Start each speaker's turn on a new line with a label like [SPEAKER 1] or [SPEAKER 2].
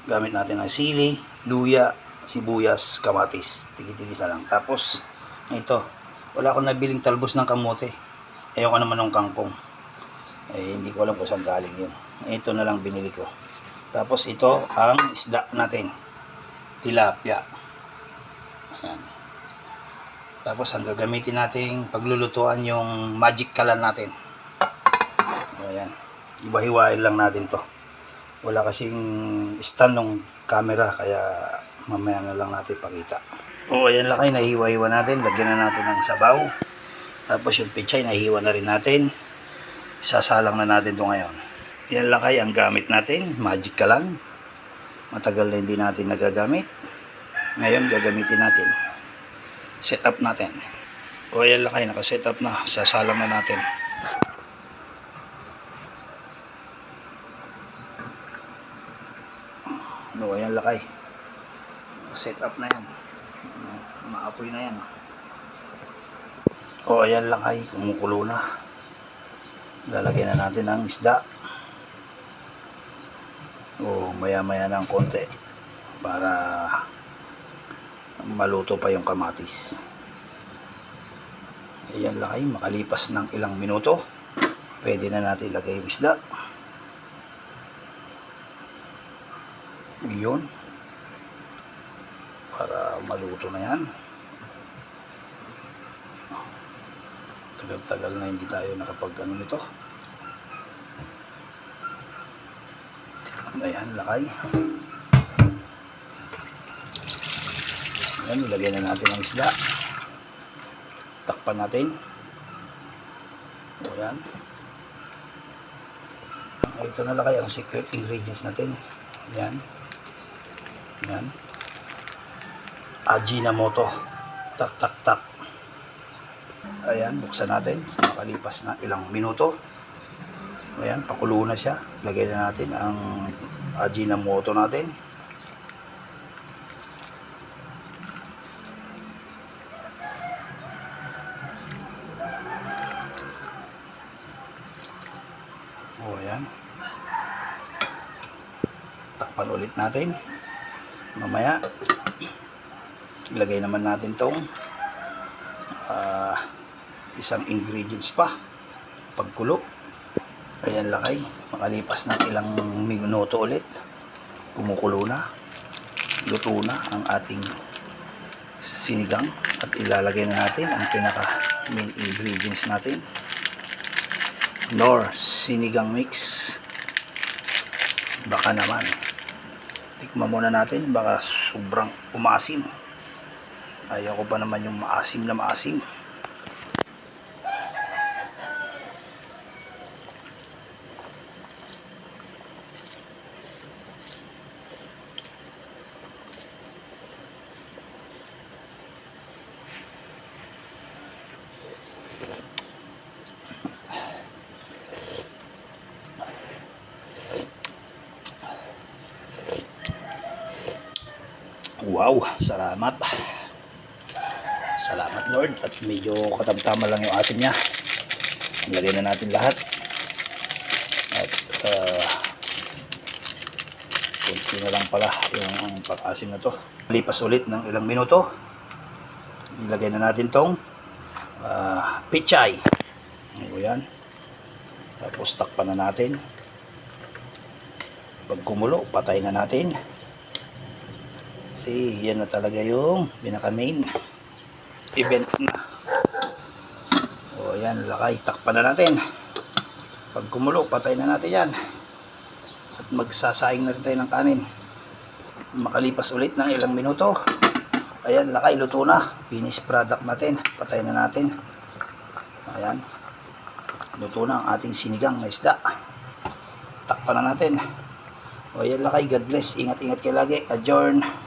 [SPEAKER 1] Gamit natin ang sili, luya, sibuyas, kamatis. Tigi-tigisa lang. Tapos, ito. Wala akong nabiling talbos ng kamote. Ayoko naman ng kangkong. Hindi ko alam kung saan galing yun. Ito na lang binili ko. Tapos, ito ang isda natin. Tilapia. Ayan. Tapos, ang gagamitin nating paglulutuan yung magic kalan natin. Ayan. Iba-hiwain lang natin to. Wala kasing stand ng camera, kaya mamaya na lang natin pakita. Ayan lakay, nahiwa-hiwa natin. Lagyan na natin ng sabaw. Tapos yung pechay, nahiwa na rin natin. Sasalang na natin to ngayon. Yan lakay, ang gamit natin. Magic kalan. Matagal na hindi natin nagagamit. Ngayon, gagamitin natin. Set up natin. Ayan lakay, naka-set up na. Sasalang na natin. Ayan lakay. Set up na yan. Maapoy na yan. Ayan lakay, kumukulo na. Lalagyan na natin ng isda. Maya-maya ng konti para maluto pa yung kamatis. Ayan lakay, makalipas ng ilang minuto, pwede na natin ilagay yung isda. Yun, para maluto na yan. Tagal-tagal na hindi tayo nakapag nito. Ayan lakay. Ayan, ilagay na natin ang isda. Takpan natin. Ayan. Ito na lakay ang secret ingredients natin. Ayan. Ayan. Ajinomoto. Tak tak tak. Ayan, buksan natin sa makalipas na ilang minuto. Ayan, pakulo na siya. Lagay na natin ang ajinomoto natin. Ayan. Takpan ulit natin. Mamaya, ilagay naman natin tong isang ingredients pa. Pagkulo. Ayan lakay. Makalipas ng ilang minuto ulit. Kumukulo na. Luto na ang ating sinigang. At ilalagay na natin ang pinaka main ingredients natin. Nor sinigang mix. Baka naman tikman muna natin, baka sobrang umaasim. Ayaw ko pa naman yung maasim na maasim. Wow, salamat. Salamat Lord. At medyo katamtama lang yung asim niya. Lagay na natin lahat. At kunti na lang pala yung pag-asim na to. Lipas ulit ng ilang minuto. Ilagay na natin tong pechay. Ayan. Tapos takpan na natin. Pag kumulo, patay na natin. Kasi yan na talaga yung pinaka-main event na. Ayan, lakay. Takpan na natin. Pag kumulo, patay na natin yan. At magsasaing na rin tayo ng kanin. Makalipas ulit ng ilang minuto. Ayan, lakay. Luto na. Finished product natin. Patay na natin. Ayan. Luto na ang ating sinigang na isda. Takpan na natin. Ayan, lakay. God bless. Ingat-ingat kayo lagi. Adjourn.